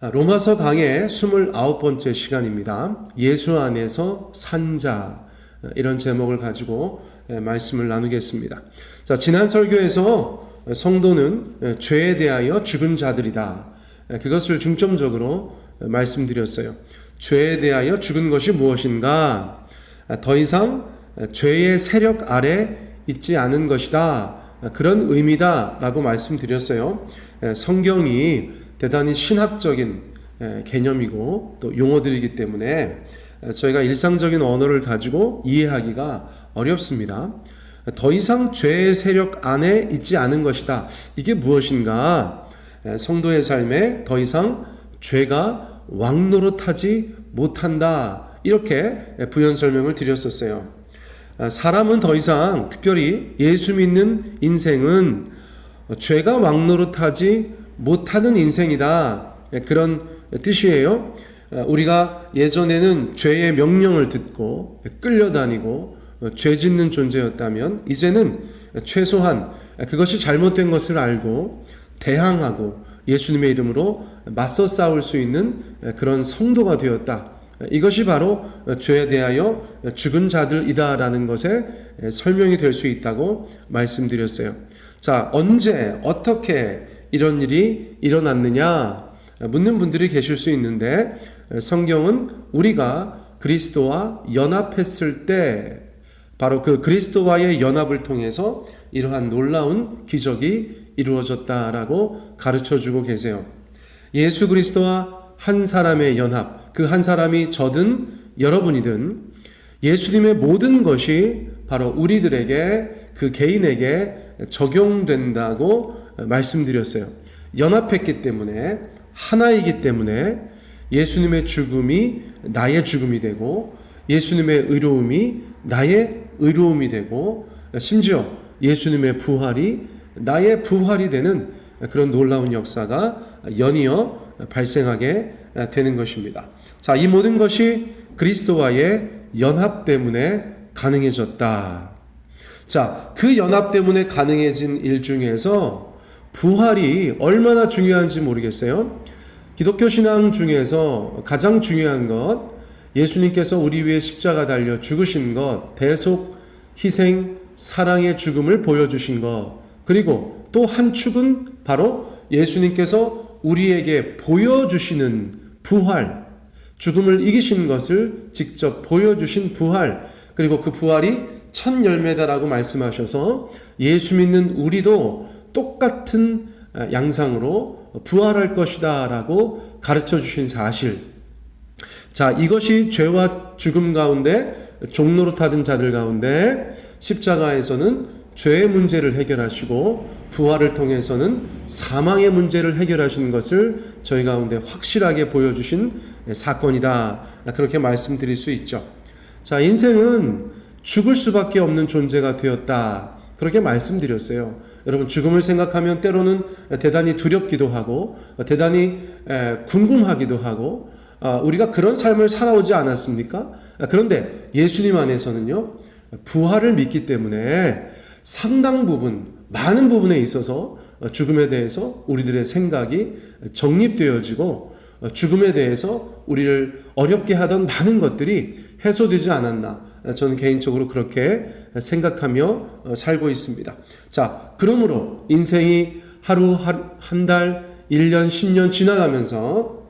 로마서 강의 29번째 시간입니다. 예수 안에서 산자, 이런 제목을 가지고 말씀을 나누겠습니다. 자, 지난 설교에서 성도는 죄에 대하여 죽은 자들이다, 그것을 중점적으로 말씀드렸어요. 죄에 대하여 죽은 것이 무엇인가? 더 이상 죄의 세력 아래 있지 않은 것이다, 그런 의미다 라고 말씀드렸어요. 성경이 대단히 신학적인 개념이고 또 용어들이기 때문에 저희가 일상적인 언어를 가지고 이해하기가 어렵습니다. 더 이상 죄의 세력 안에 있지 않은 것이다. 이게 무엇인가? 성도의 삶에 더 이상 죄가 왕노릇하지 못한다, 이렇게 부연 설명을 드렸었어요. 사람은 더 이상, 특별히 예수 믿는 인생은 죄가 왕노릇하지 못하는 인생이다, 그런 뜻이에요. 우리가 예전에는 죄의 명령을 듣고 끌려다니고 죄 짓는 존재였다면 이제는 최소한 그것이 잘못된 것을 알고 대항하고 예수님의 이름으로 맞서 싸울 수 있는 그런 성도가 되었다. 이것이 바로 죄에 대하여 죽은 자들이다라는 것에 설명이 될 수 있다고 말씀드렸어요. 자, 언제 어떻게 이런 일이 일어났느냐 묻는 분들이 계실 수 있는데, 성경은 우리가 그리스도와 연합했을 때 바로 그 그리스도와의 연합을 통해서 이러한 놀라운 기적이 이루어졌다라고 가르쳐주고 계세요. 예수 그리스도와 한 사람의 연합, 그 한 사람이 저든 여러분이든 예수님의 모든 것이 바로 우리들에게, 그 개인에게 적용된다고 말씀드렸어요. 연합했기 때문에, 하나이기 때문에 예수님의 죽음이 나의 죽음이 되고 예수님의 의로움이 나의 의로움이 되고 심지어 예수님의 부활이 나의 부활이 되는 그런 놀라운 역사가 연이어 발생하게 되는 것입니다. 자, 이 모든 것이 그리스도와의 연합 때문에 가능해졌다. 자, 그 연합 때문에 가능해진 일 중에서 부활이 얼마나 중요한지 모르겠어요. 기독교 신앙 중에서 가장 중요한 것, 예수님께서 우리 위해 십자가 달려 죽으신 것, 대속, 희생, 사랑의 죽음을 보여주신 것, 그리고 또 한 축은 바로 예수님께서 우리에게 보여주시는 부활, 죽음을 이기신 것을 직접 보여주신 부활, 그리고 그 부활이 첫 열매다라고 말씀하셔서 예수 믿는 우리도 똑같은 양상으로 부활할 것이다 라고 가르쳐 주신 사실. 자, 이것이 죄와 죽음 가운데 종노릇하던 자들 가운데 십자가에서는 죄의 문제를 해결하시고 부활을 통해서는 사망의 문제를 해결하신 것을 저희 가운데 확실하게 보여주신 사건이다, 그렇게 말씀드릴 수 있죠. 자, 인생은 죽을 수밖에 없는 존재가 되었다, 그렇게 말씀드렸어요. 여러분, 죽음을 생각하면 때로는 대단히 두렵기도 하고 대단히 궁금하기도 하고, 우리가 그런 삶을 살아오지 않았습니까? 그런데 예수님 안에서는요, 부활을 믿기 때문에 상당 부분, 많은 부분에 있어서 죽음에 대해서 우리들의 생각이 정립되어지고 죽음에 대해서 우리를 어렵게 하던 많은 것들이 해소되지 않았나, 저는 개인적으로 그렇게 생각하며 살고 있습니다. 자, 그러므로 인생이 하루, 한 달, 1년, 10년 지나가면서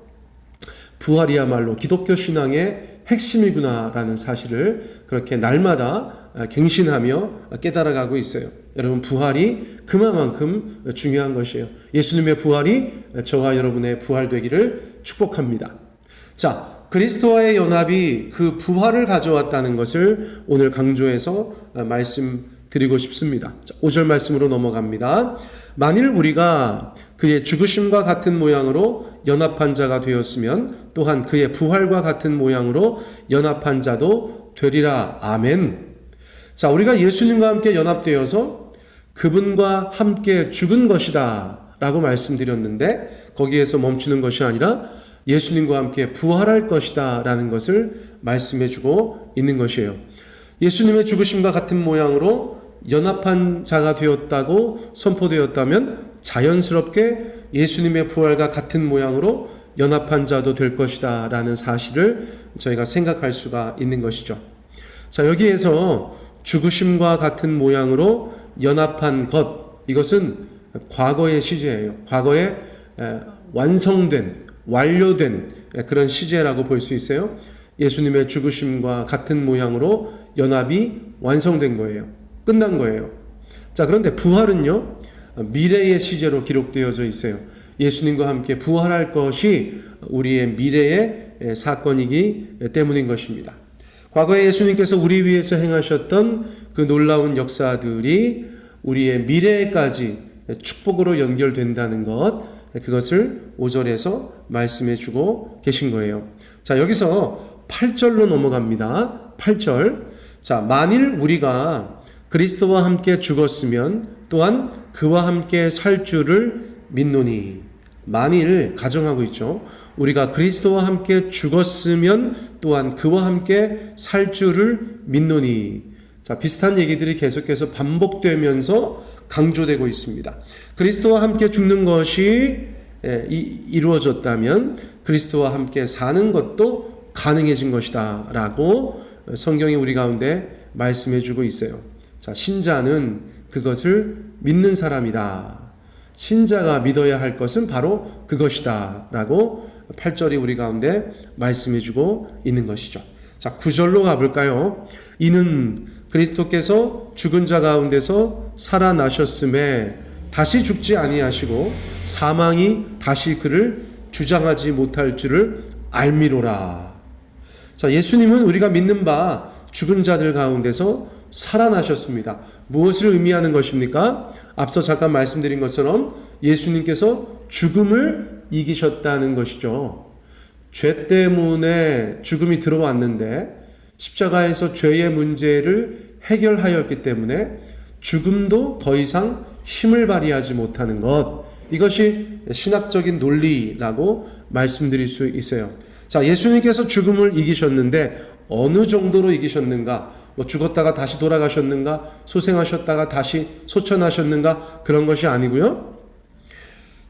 부활이야말로 기독교 신앙의 핵심이구나라는 사실을 그렇게 날마다 갱신하며 깨달아가고 있어요. 여러분, 부활이 그만큼 중요한 것이에요. 예수님의 부활이 저와 여러분의 부활 되기를 축복합니다. 자, 그리스도와의 연합이 그 부활을 가져왔다는 것을 오늘 강조해서 말씀드리고 싶습니다. 자, 5절 말씀으로 넘어갑니다. 만일 우리가 그의 죽으심과 같은 모양으로 연합한 자가 되었으면 또한 그의 부활과 같은 모양으로 연합한 자도 되리라. 아멘. 자, 우리가 예수님과 함께 연합되어서 그분과 함께 죽은 것이다 라고 말씀드렸는데, 거기에서 멈추는 것이 아니라 예수님과 함께 부활할 것이다 라는 것을 말씀해 주고 있는 것이에요. 예수님의 죽으심과 같은 모양으로 연합한 자가 되었다고 선포되었다면 자연스럽게 예수님의 부활과 같은 모양으로 연합한 자도 될 것이다 라는 사실을 저희가 생각할 수가 있는 것이죠. 자, 여기에서 죽으심과 같은 모양으로 연합한 것, 이것은 과거의 시제예요. 과거에 완성된, 완료된 그런 시제라고 볼 수 있어요. 예수님의 죽으심과 같은 모양으로 연합이 완성된 거예요. 끝난 거예요. 자, 그런데 부활은요, 미래의 시제로 기록되어져 있어요. 예수님과 함께 부활할 것이 우리의 미래의 사건이기 때문인 것입니다. 과거에 예수님께서 우리 위해서 행하셨던 그 놀라운 역사들이 우리의 미래에까지 축복으로 연결된다는 것, 그것을 5절에서 말씀해 주고 계신 거예요. 자, 여기서 8절로 넘어갑니다. 8절. 자, 만일 우리가 그리스도와 함께 죽었으면 또한 그와 함께 살 줄을 믿노니. 만일 가정하고 있죠. 우리가 그리스도와 함께 죽었으면 또한 그와 함께 살 줄을 믿노니. 자, 비슷한 얘기들이 계속해서 반복되면서 강조되고 있습니다. 그리스도와 함께 죽는 것이 이루어졌다면 그리스도와 함께 사는 것도 가능해진 것이다 라고 성경이 우리 가운데 말씀해 주고 있어요. 자, 신자는 그것을 믿는 사람이다. 신자가 믿어야 할 것은 바로 그것이다 라고 8절이 우리 가운데 말씀해 주고 있는 것이죠. 자, 9절로 가볼까요? 이는 그리스도께서 죽은 자 가운데서 살아나셨음에 다시 죽지 아니하시고 사망이 다시 그를 주장하지 못할 줄을 알미로라. 자, 예수님은 우리가 믿는 바 죽은 자들 가운데서 살아나셨습니다. 무엇을 의미하는 것입니까? 앞서 잠깐 말씀드린 것처럼 예수님께서 죽음을 이기셨다는 것이죠. 죄 때문에 죽음이 들어왔는데 십자가에서 죄의 문제를 해결하였기 때문에 죽음도 더 이상 힘을 발휘하지 못하는 것, 이것이 신학적인 논리라고 말씀드릴 수 있어요. 자, 예수님께서 죽음을 이기셨는데 어느 정도로 이기셨는가? 뭐 죽었다가 다시 돌아가셨는가? 소생하셨다가 다시 소천하셨는가? 그런 것이 아니고요.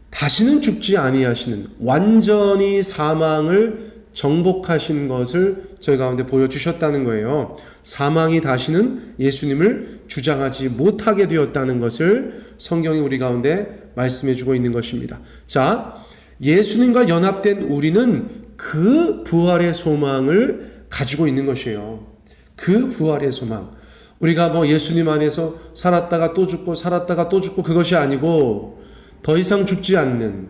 다시는 죽지 아니하시는, 완전히 사망을 정복하신 것을 저희 가운데 보여주셨다는 거예요. 사망이 다시는 예수님을 주장하지 못하게 되었다는 것을 성경이 우리 가운데 말씀해 주고 있는 것입니다. 자, 예수님과 연합된 우리는 그 부활의 소망을 가지고 있는 것이에요. 그 부활의 소망. 우리가 뭐 예수님 안에서 살았다가 또 죽고 살았다가 또 죽고 그것이 아니고 더 이상 죽지 않는,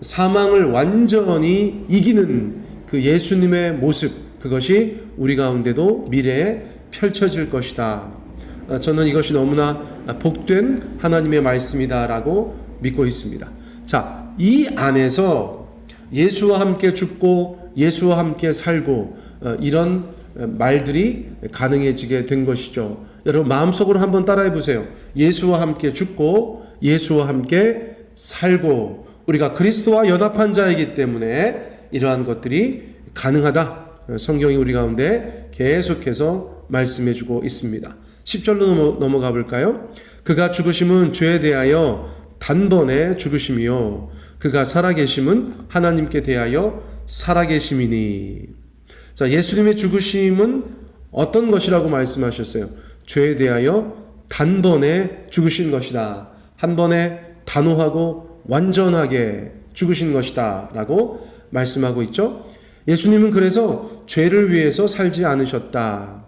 사망을 완전히 이기는 그 예수님의 모습, 그것이 우리 가운데도 미래에 펼쳐질 것이다. 저는 이것이 너무나 복된 하나님의 말씀이다라고 믿고 있습니다. 자, 이 안에서 예수와 함께 죽고 예수와 함께 살고 이런 말들이 가능해지게 된 것이죠. 여러분 마음속으로 한번 따라해 보세요. 예수와 함께 죽고 예수와 함께 살고, 우리가 그리스도와 연합한 자이기 때문에 이러한 것들이 가능하다. 성경이 우리 가운데 계속해서 말씀해 주고 있습니다. 10절로 넘어가 볼까요? 그가 죽으심은 죄에 대하여 단번에 죽으심이요 그가 살아계심은 하나님께 대하여 살아계심이니. 자, 예수님의 죽으심은 어떤 것이라고 말씀하셨어요? 죄에 대하여 단번에 죽으신 것이다. 한 번에 단호하고 완전하게 죽으신 것이다 라고 말씀하고 있죠. 예수님은 그래서 죄를 위해서 살지 않으셨다.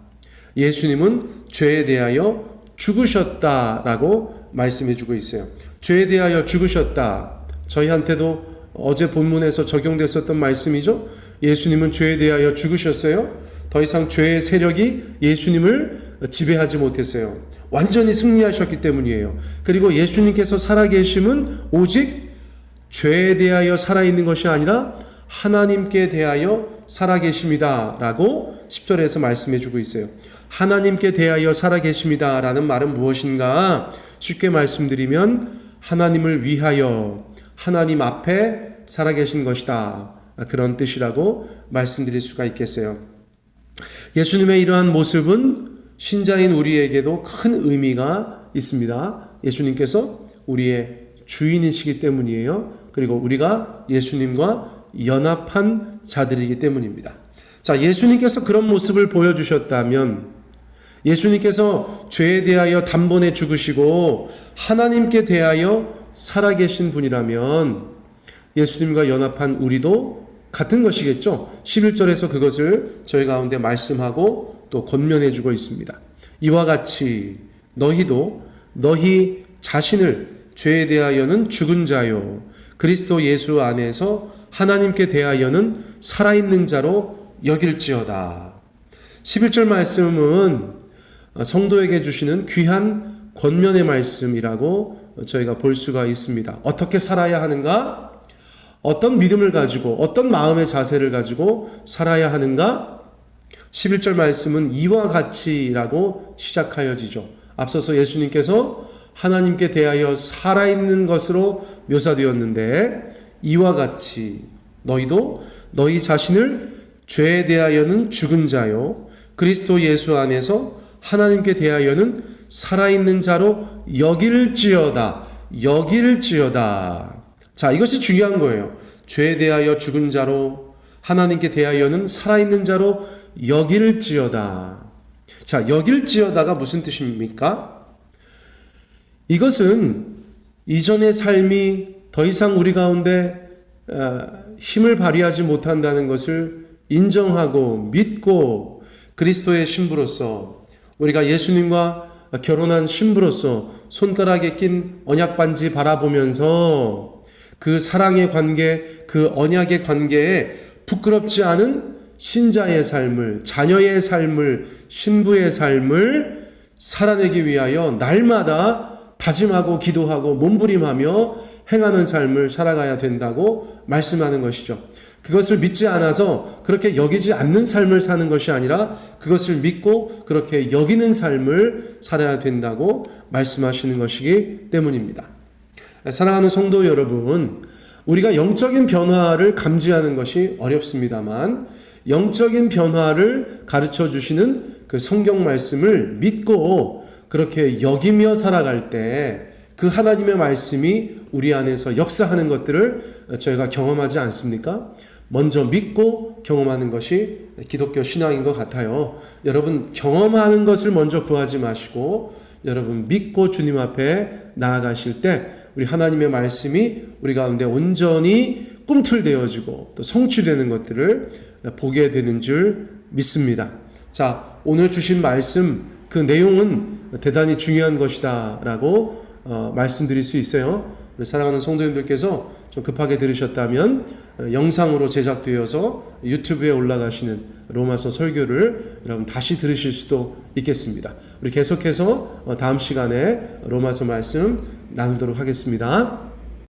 예수님은 죄에 대하여 죽으셨다라고 말씀해 주고 있어요. 죄에 대하여 죽으셨다. 저희한테도 어제 본문에서 적용됐었던 말씀이죠. 예수님은 죄에 대하여 죽으셨어요. 더 이상 죄의 세력이 예수님을 지배하지 못했어요. 완전히 승리하셨기 때문이에요. 그리고 예수님께서 살아계심은 오직 죄에 대하여 살아있는 것이 아니라 하나님께 대하여 살아계십니다 라고 10절에서 말씀해 주고 있어요. 하나님께 대하여 살아계십니다 라는 말은 무엇인가? 쉽게 말씀드리면 하나님을 위하여 하나님 앞에 살아계신 것이다, 그런 뜻이라고 말씀드릴 수가 있겠어요. 예수님의 이러한 모습은 신자인 우리에게도 큰 의미가 있습니다. 예수님께서 우리의 주인이시기 때문이에요. 그리고 우리가 예수님과 연합한 자들이기 때문입니다. 자, 예수님께서 그런 모습을 보여주셨다면, 예수님께서 죄에 대하여 단번에 죽으시고 하나님께 대하여 살아계신 분이라면 예수님과 연합한 우리도 같은 것이겠죠. 11절에서 그것을 저희 가운데 말씀하고 또 권면해주고 있습니다. 이와 같이 너희도 너희 자신을 죄에 대하여는 죽은 자요 그리스도 예수 안에서 하나님께 대하여는 살아있는 자로 여길지어다. 11절 말씀은 성도에게 주시는 귀한 권면의 말씀이라고 저희가 볼 수가 있습니다. 어떻게 살아야 하는가? 어떤 믿음을 가지고 어떤 마음의 자세를 가지고 살아야 하는가? 11절 말씀은 이와 같이라고 시작하여지죠. 앞서서 예수님께서 하나님께 대하여 살아있는 것으로 묘사되었는데 이와 같이 너희도 너희 자신을 죄에 대하여는 죽은 자요 그리스도 예수 안에서 하나님께 대하여는 살아있는 자로 여길지어다. 자, 이것이 중요한 거예요. 죄에 대하여 죽은 자로 하나님께 대하여는 살아있는 자로 여길지어다. 자, 여길지어다가 무슨 뜻입니까? 이것은 이전의 삶이 더 이상 우리 가운데 힘을 발휘하지 못한다는 것을 인정하고 믿고 그리스도의 신부로서 우리가 예수님과 결혼한 신부로서 손가락에 낀 언약반지 바라보면서 그 사랑의 관계, 그 언약의 관계에 부끄럽지 않은 신자의 삶을, 자녀의 삶을, 신부의 삶을 살아내기 위하여 날마다 다짐하고 기도하고 몸부림하며 행하는 삶을 살아가야 된다고 말씀하는 것이죠. 그것을 믿지 않아서 그렇게 여기지 않는 삶을 사는 것이 아니라 그것을 믿고 그렇게 여기는 삶을 살아야 된다고 말씀하시는 것이기 때문입니다. 사랑하는 성도 여러분, 우리가 영적인 변화를 감지하는 것이 어렵습니다만 영적인 변화를 가르쳐 주시는 그 성경 말씀을 믿고 그렇게 여기며 살아갈 때 그 하나님의 말씀이 우리 안에서 역사하는 것들을 저희가 경험하지 않습니까? 먼저 믿고 경험하는 것이 기독교 신앙인 것 같아요. 여러분, 경험하는 것을 먼저 구하지 마시고 여러분 믿고 주님 앞에 나아가실 때 우리 하나님의 말씀이 우리 가운데 온전히 꿈틀대어지고 또 성취되는 것들을 보게 되는 줄 믿습니다. 자, 오늘 주신 말씀 그 내용은 대단히 중요한 것이다 라고 말씀드릴 수 있어요. 우리 사랑하는 성도님들께서 좀 급하게 들으셨다면 영상으로 제작되어서 유튜브에 올라가시는 로마서 설교를 여러분 다시 들으실 수도 있겠습니다. 우리 계속해서 다음 시간에 로마서 말씀 나누도록 하겠습니다.